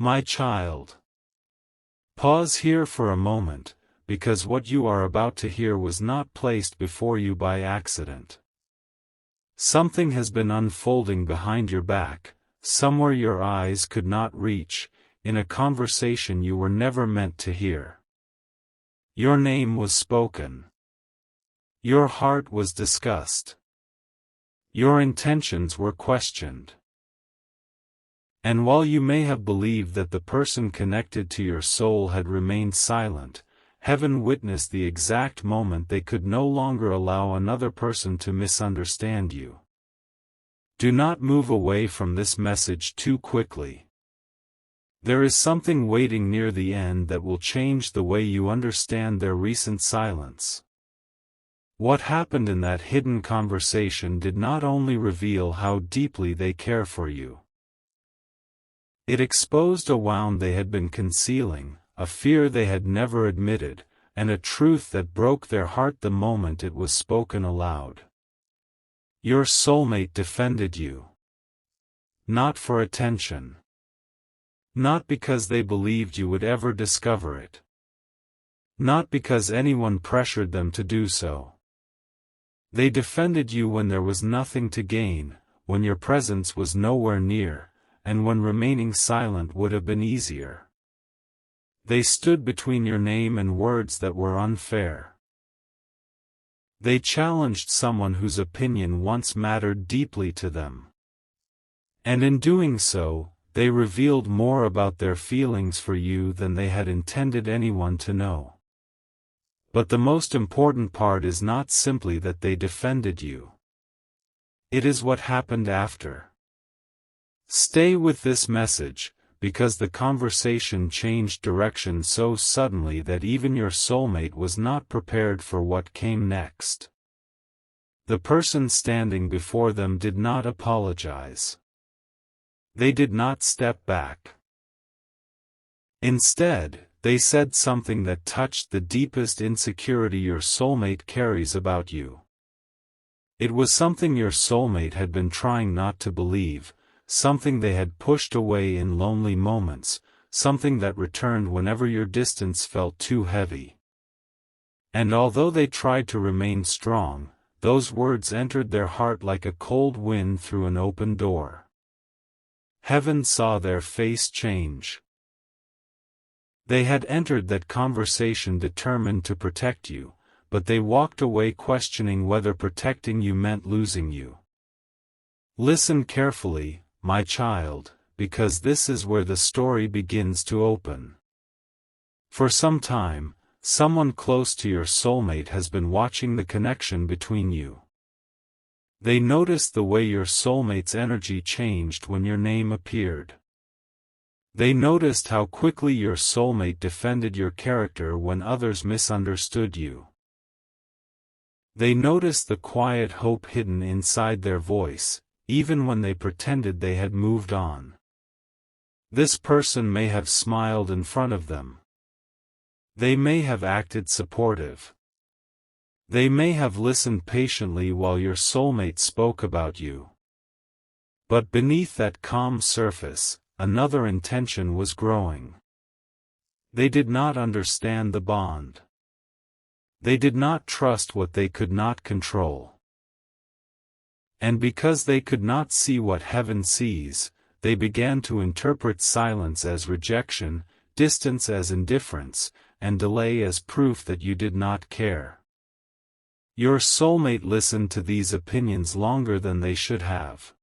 My child. Pause here for a moment, because what you are about to hear was not placed before you by accident. Something has been unfolding behind your back, somewhere your eyes could not reach, in a conversation you were never meant to hear. Your name was spoken. Your heart was discussed. Your intentions were questioned. And while you may have believed that the person connected to your soul had remained silent, heaven witnessed the exact moment they could no longer allow another person to misunderstand you. Do not move away from this message too quickly. There is something waiting near the end that will change the way you understand their recent silence. What happened in that hidden conversation did not only reveal how deeply they care for you. It exposed a wound they had been concealing, a fear they had never admitted, and a truth that broke their heart the moment it was spoken aloud. Your soulmate defended you. Not for attention. Not because they believed you would ever discover it. Not because anyone pressured them to do so. They defended you when there was nothing to gain, when your presence was nowhere near, and when remaining silent would have been easier. They stood between your name and words that were unfair. They challenged someone whose opinion once mattered deeply to them. And in doing so, they revealed more about their feelings for you than they had intended anyone to know. But the most important part is not simply that they defended you. It is what happened after. Stay with this message, because the conversation changed direction so suddenly that even your soulmate was not prepared for what came next. The person standing before them did not apologize. They did not step back. Instead, they said something that touched the deepest insecurity your soulmate carries about you. It was something your soulmate had been trying not to believe, something they had pushed away in lonely moments, something that returned whenever your distance felt too heavy. And although they tried to remain strong, those words entered their heart like a cold wind through an open door. Heaven saw their face change. They had entered that conversation determined to protect you, but they walked away questioning whether protecting you meant losing you. Listen carefully, my child, because this is where the story begins to open. For some time, someone close to your soulmate has been watching the connection between you. They noticed the way your soulmate's energy changed when your name appeared. They noticed how quickly your soulmate defended your character when others misunderstood you. They noticed the quiet hope hidden inside their voice, even when they pretended they had moved on. This person may have smiled in front of them. They may have acted supportive. They may have listened patiently while your soulmate spoke about you. But beneath that calm surface, another intention was growing. They did not understand the bond. They did not trust what they could not control. And because they could not see what heaven sees, they began to interpret silence as rejection, distance as indifference, and delay as proof that you did not care. Your soulmate listened to these opinions longer than they should have.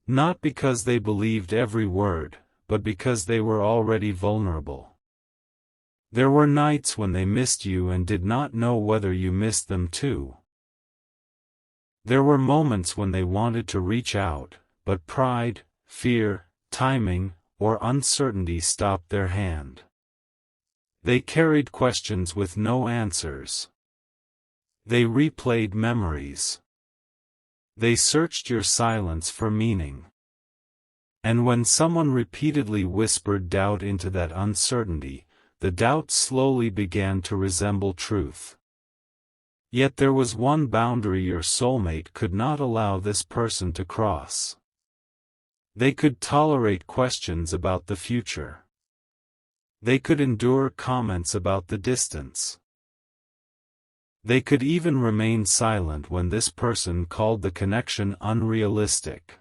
Not because they believed every word, but because they were already vulnerable. There were nights when they missed you and did not know whether you missed them too. There were moments when they wanted to reach out, but pride, fear, timing, or uncertainty stopped their hand. They carried questions with no answers. They replayed memories. They searched your silence for meaning. And when someone repeatedly whispered doubt into that uncertainty, the doubt slowly began to resemble truth. Yet there was one boundary your soulmate could not allow this person to cross. They could tolerate questions about the future. They could endure comments about the distance. They could even remain silent when this person called the connection unrealistic.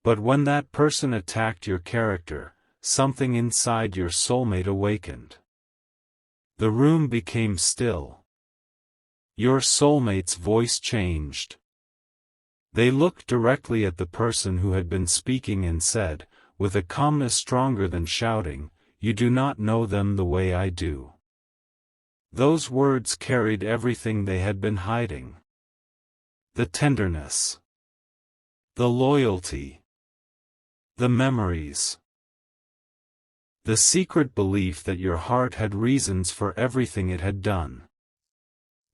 But when that person attacked your character, something inside your soulmate awakened. The room became still. Your soulmate's voice changed. They looked directly at the person who had been speaking and said, with a calmness stronger than shouting, "You do not know them the way I do." Those words carried everything they had been hiding. The tenderness. The loyalty. The memories. The secret belief that your heart had reasons for everything it had done.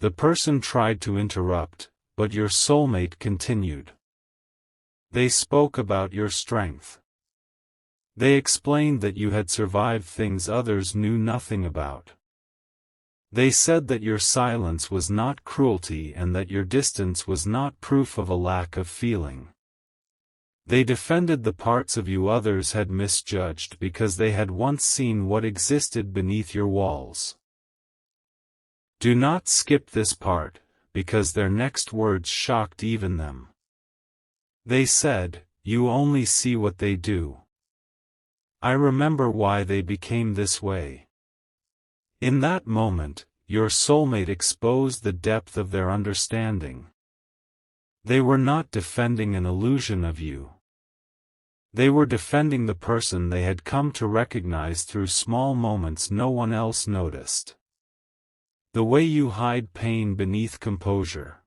The person tried to interrupt, but your soulmate continued. They spoke about your strength. They explained that you had survived things others knew nothing about. They said that your silence was not cruelty and that your distance was not proof of a lack of feeling. They defended the parts of you others had misjudged because they had once seen what existed beneath your walls. Do not skip this part, because their next words shocked even them. They said, "You only see what they do. I remember why they became this way." In that moment, your soulmate exposed the depth of their understanding. They were not defending an illusion of you. They were defending the person they had come to recognize through small moments no one else noticed. The way you hide pain beneath composure.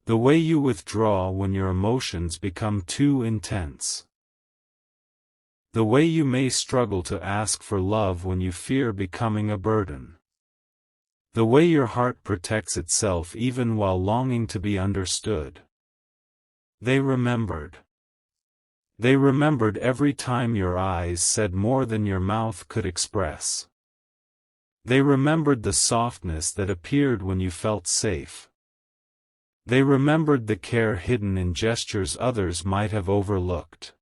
The way you withdraw when your emotions become too intense. The way you may struggle to ask for love when you fear becoming a burden. The way your heart protects itself even while longing to be understood. They remembered. They remembered every time your eyes said more than your mouth could express. They remembered the softness that appeared when you felt safe. They remembered the care hidden in gestures others might have overlooked.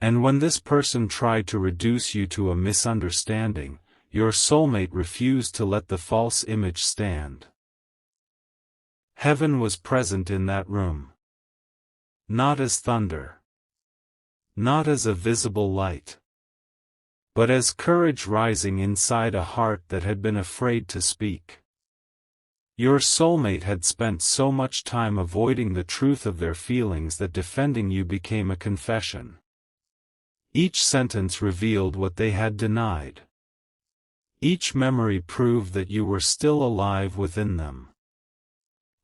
And when this person tried to reduce you to a misunderstanding, your soulmate refused to let the false image stand. Heaven was present in that room. Not as thunder. Not as a visible light. But as courage rising inside a heart that had been afraid to speak. Your soulmate had spent so much time avoiding the truth of their feelings that defending you became a confession. Each sentence revealed what they had denied. Each memory proved that you were still alive within them.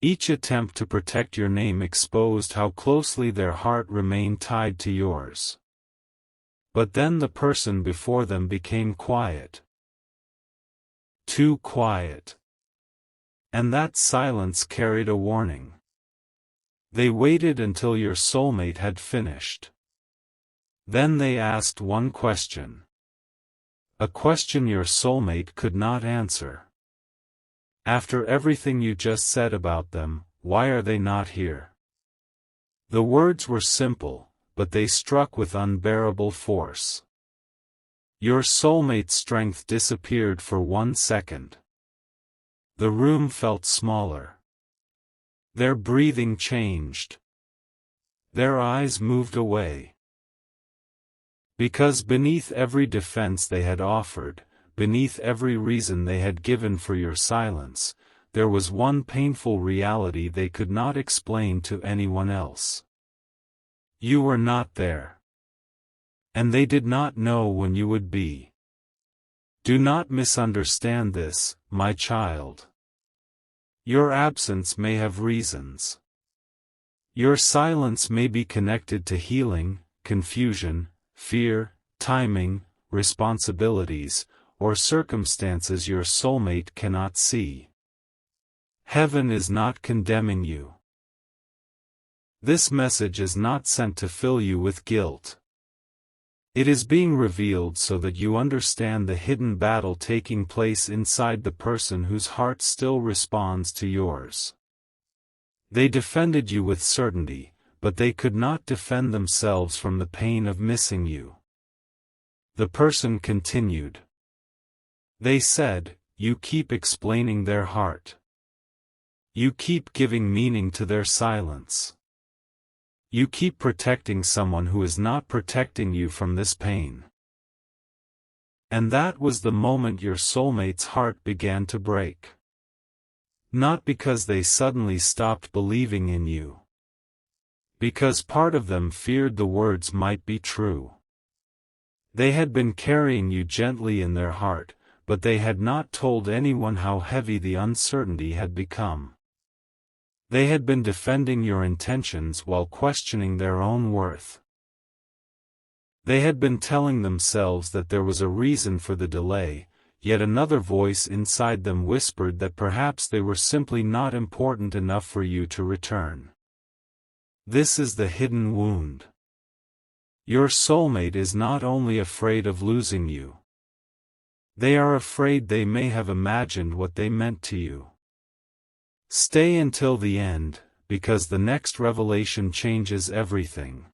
Each attempt to protect your name exposed how closely their heart remained tied to yours. But then the person before them became quiet. Too quiet. And that silence carried a warning. They waited until your soulmate had finished. Then they asked one question. A question your soulmate could not answer. After everything you just said about them, why are they not here? The words were simple, but they struck with unbearable force. Your soulmate's strength disappeared for 1 second. The room felt smaller. Their breathing changed. Their eyes moved away. Because beneath every defense they had offered, beneath every reason they had given for your silence, there was one painful reality they could not explain to anyone else. You were not there. And they did not know when you would be. Do not misunderstand this, my child. Your absence may have reasons. Your silence may be connected to healing, confusion, fear, timing, responsibilities, or circumstances your soulmate cannot see. Heaven is not condemning you. This message is not sent to fill you with guilt. It is being revealed so that you understand the hidden battle taking place inside the person whose heart still responds to yours. They defended you with certainty, but they could not defend themselves from the pain of missing you. The person continued. They said, "You keep explaining their heart. You keep giving meaning to their silence. You keep protecting someone who is not protecting you from this pain." And that was the moment your soulmate's heart began to break. Not because they suddenly stopped believing in you. Because part of them feared the words might be true. They had been carrying you gently in their heart, but they had not told anyone how heavy the uncertainty had become. They had been defending your intentions while questioning their own worth. They had been telling themselves that there was a reason for the delay, yet another voice inside them whispered that perhaps they were simply not important enough for you to return. This is the hidden wound. Your soulmate is not only afraid of losing you. They are afraid they may have imagined what they meant to you. Stay until the end, because the next revelation changes everything.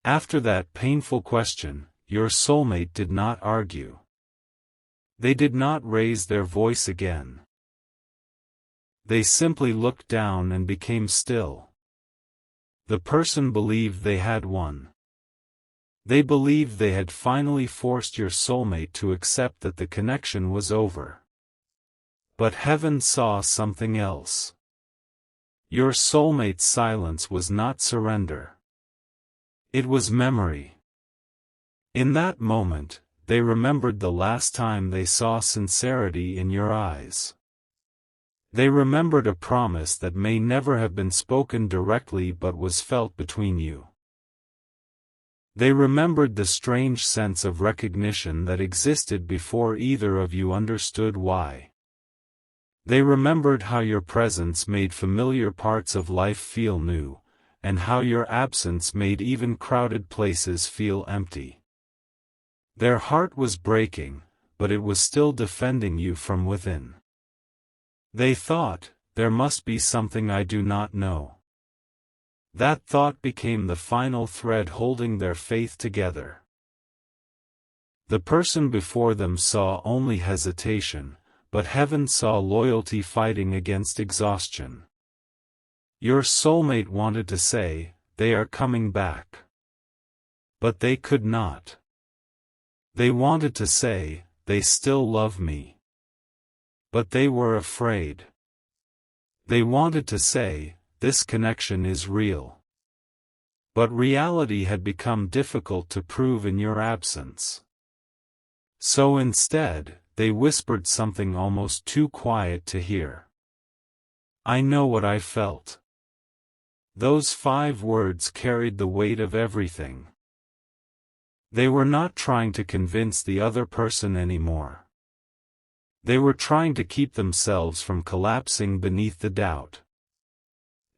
After that painful question, your soulmate did not argue. They did not raise their voice again. They simply looked down and became still. The person believed they had won. They believed they had finally forced your soulmate to accept that the connection was over. But heaven saw something else. Your soulmate's silence was not surrender. It was memory. In that moment, they remembered the last time they saw sincerity in your eyes. They remembered a promise that may never have been spoken directly but was felt between you. They remembered the strange sense of recognition that existed before either of you understood why. They remembered how your presence made familiar parts of life feel new, and how your absence made even crowded places feel empty. Their heart was breaking, but it was still defending you from within. They thought, "There must be something I do not know." That thought became the final thread holding their faith together. The person before them saw only hesitation, but heaven saw loyalty fighting against exhaustion. Your soulmate wanted to say, "They are coming back." But they could not. They wanted to say, "They still love me." But they were afraid. They wanted to say, "This connection is real." But reality had become difficult to prove in your absence. So instead, they whispered something almost too quiet to hear. "I know what I felt." Those 5 words carried the weight of everything. They were not trying to convince the other person anymore. They were trying to keep themselves from collapsing beneath the doubt.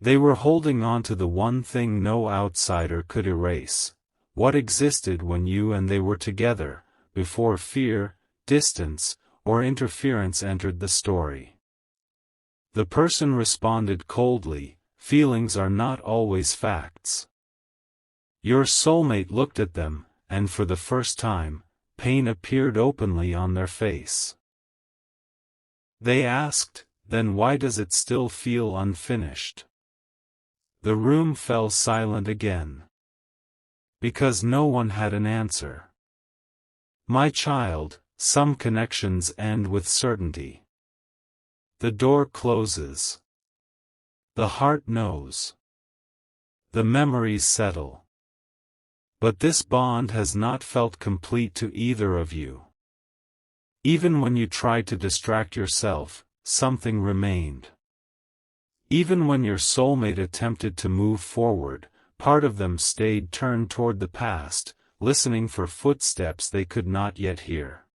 They were holding on to the one thing no outsider could erase: what existed when you and they were together, before fear, distance, or interference entered the story. The person responded coldly, "Feelings are not always facts." Your soulmate looked at them, and for the first time, pain appeared openly on their face. They asked, "Then why does it still feel unfinished?" The room fell silent again. Because no one had an answer. My child, some connections end with certainty. The door closes. The heart knows. The memories settle. But this bond has not felt complete to either of you. Even when you tried to distract yourself, something remained. Even when your soulmate attempted to move forward, part of them stayed turned toward the past, listening for footsteps they could not yet hear.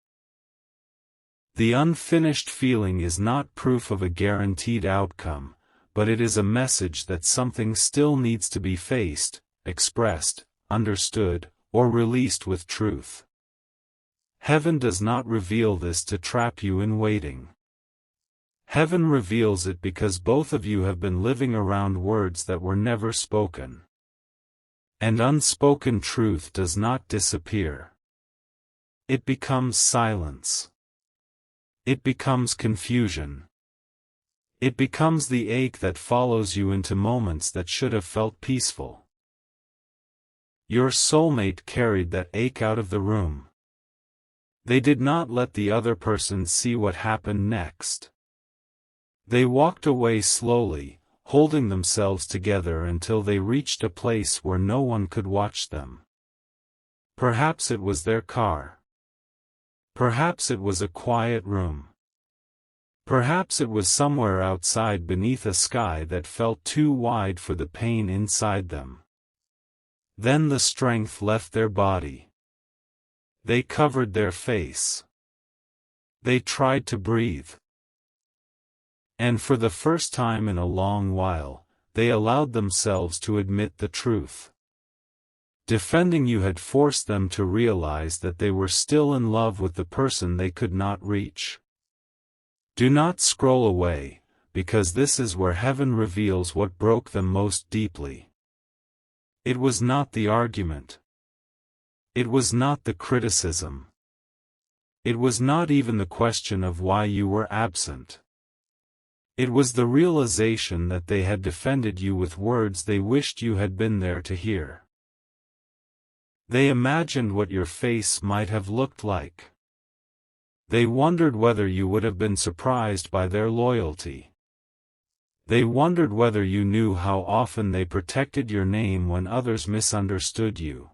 The unfinished feeling is not proof of a guaranteed outcome, but it is a message that something still needs to be faced, expressed, understood, or released with truth. Heaven does not reveal this to trap you in waiting. Heaven reveals it because both of you have been living around words that were never spoken. And unspoken truth does not disappear. It becomes silence. It becomes confusion. It becomes the ache that follows you into moments that should have felt peaceful. Your soulmate carried that ache out of the room. They did not let the other person see what happened next. They walked away slowly, holding themselves together until they reached a place where no one could watch them. Perhaps it was their car. Perhaps it was a quiet room. Perhaps it was somewhere outside beneath a sky that felt too wide for the pain inside them. Then the strength left their body. They covered their face. They tried to breathe. And for the first time in a long while, they allowed themselves to admit the truth. Defending you had forced them to realize that they were still in love with the person they could not reach. Do not scroll away, because this is where heaven reveals what broke them most deeply. It was not the argument. It was not the criticism. It was not even the question of why you were absent. It was the realization that they had defended you with words they wished you had been there to hear. They imagined what your face might have looked like. They wondered whether you would have been surprised by their loyalty. They wondered whether you knew how often they protected your name when others misunderstood you.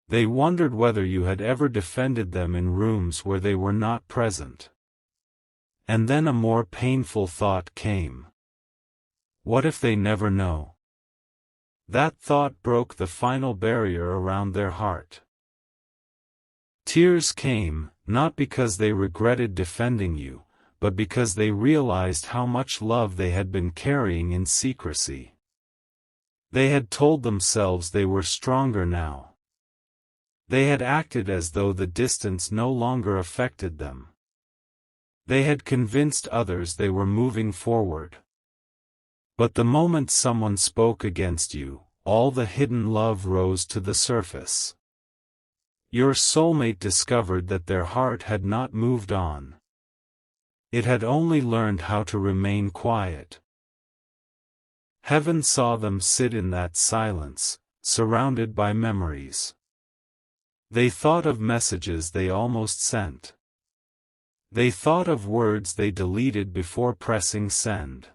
They wondered whether you had ever defended them in rooms where they were not present. And then a more painful thought came. What if they never know? That thought broke the final barrier around their heart. Tears came, not because they regretted defending you, but because they realized how much love they had been carrying in secrecy. They had told themselves they were stronger now. They had acted as though the distance no longer affected them. They had convinced others they were moving forward. But the moment someone spoke against you, all the hidden love rose to the surface. Your soulmate discovered that their heart had not moved on. It had only learned how to remain quiet. Heaven saw them sit in that silence, surrounded by memories. They thought of messages they almost sent. They thought of words they deleted before pressing send.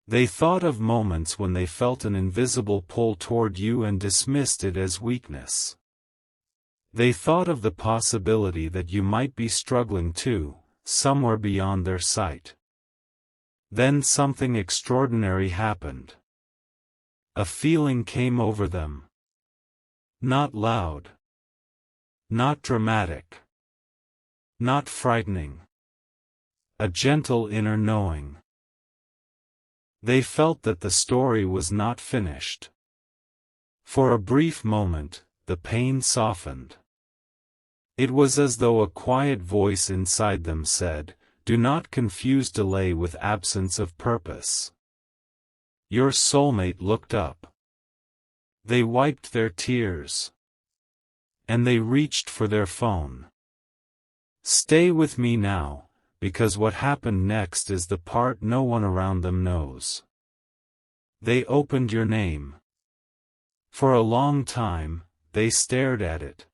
They thought of moments when they felt an invisible pull toward you and dismissed it as weakness. They thought of the possibility that you might be struggling too, somewhere beyond their sight. Then something extraordinary happened. A feeling came over them. Not loud. Not dramatic. Not frightening. A gentle inner knowing. They felt that the story was not finished. For a brief moment, the pain softened. It was as though a quiet voice inside them said, "Do not confuse delay with absence of purpose." Your soulmate looked up. They wiped their tears. And they reached for their phone. Stay with me now, because what happened next is the part no one around them knows. They opened your name. For a long time, they stared at it.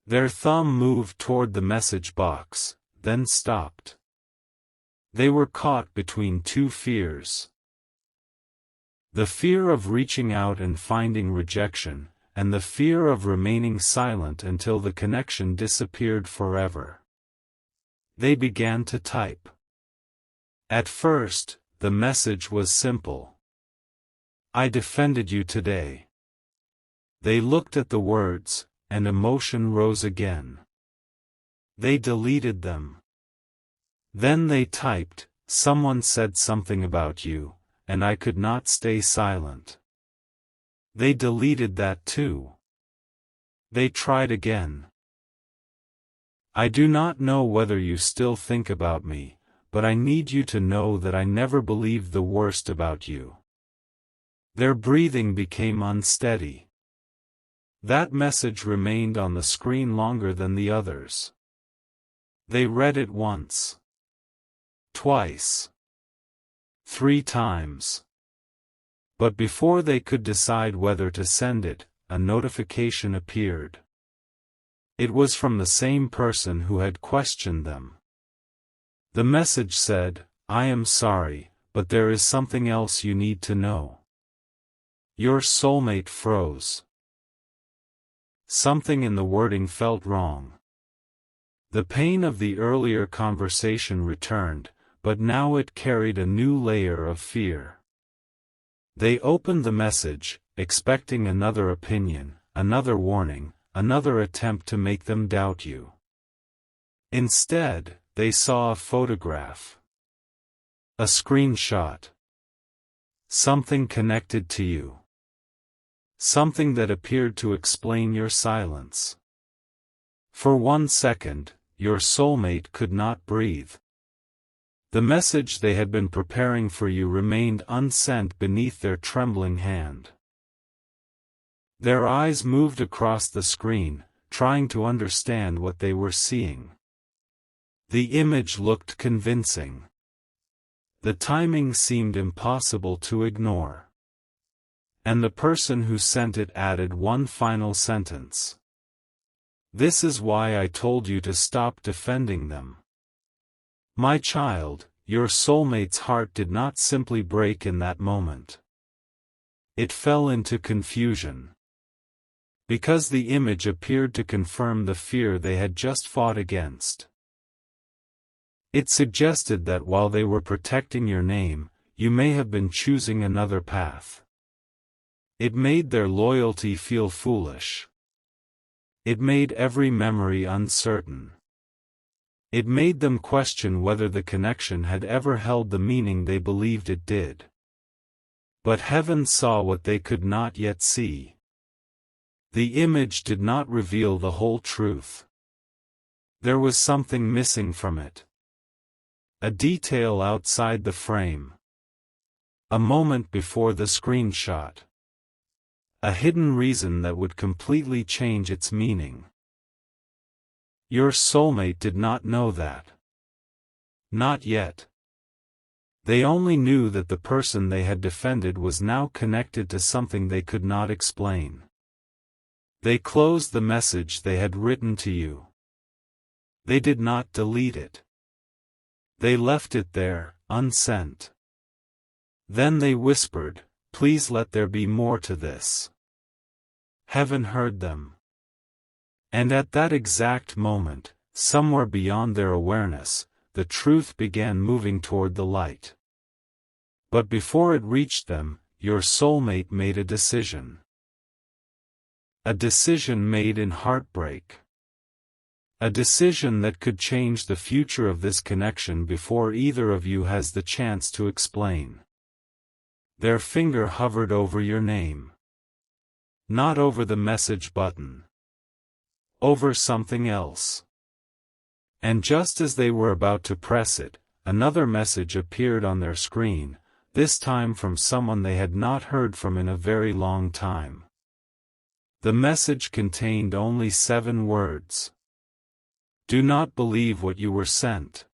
Their thumb moved toward the message box, then stopped. They were caught between two fears. The fear of reaching out and finding rejection, and the fear of remaining silent until the connection disappeared forever. They began to type. At first, the message was simple. I defended you today. They looked at the words, and emotion rose again. They deleted them. Then they typed, someone said something about you, and I could not stay silent. They deleted that too. They tried again. I do not know whether you still think about me, but I need you to know that I never believed the worst about you." Their breathing became unsteady. That message remained on the screen longer than the others. They read it once, twice, 3 times. But before they could decide whether to send it, a notification appeared. It was from the same person who had questioned them. The message said, "I am sorry, but there is something else you need to know." Your soulmate froze. Something in the wording felt wrong. The pain of the earlier conversation returned, but now it carried a new layer of fear. They opened the message, expecting another opinion, another warning, another attempt to make them doubt you. Instead, they saw a photograph. A screenshot. Something connected to you. Something that appeared to explain your silence. For 1 second, your soulmate could not breathe. The message they had been preparing for you remained unsent beneath their trembling hand. Their eyes moved across the screen, trying to understand what they were seeing. The image looked convincing. The timing seemed impossible to ignore. And the person who sent it added one final sentence. "This is why I told you to stop defending them." My child, your soulmate's heart did not simply break in that moment. It fell into confusion. Because the image appeared to confirm the fear they had just fought against. It suggested that while they were protecting your name, you may have been choosing another path. It made their loyalty feel foolish. It made every memory uncertain. It made them question whether the connection had ever held the meaning they believed it did. But heaven saw what they could not yet see. The image did not reveal the whole truth. There was something missing from it. A detail outside the frame. A moment before the screenshot. A hidden reason that would completely change its meaning. Your soulmate did not know that. Not yet. They only knew that the person they had defended was now connected to something they could not explain. They closed the message they had written to you. They did not delete it. They left it there, unsent. Then they whispered, "Please let there be more to this." Heaven heard them. And at that exact moment, somewhere beyond their awareness, the truth began moving toward the light. But before it reached them, your soulmate made a decision. A decision made in heartbreak. A decision that could change the future of this connection before either of you has the chance to explain. Their finger hovered over your name. Not over the message button. Over something else. And just as they were about to press it, another message appeared on their screen, this time from someone they had not heard from in a very long time. The message contained only 7 words. Do not believe what you were sent.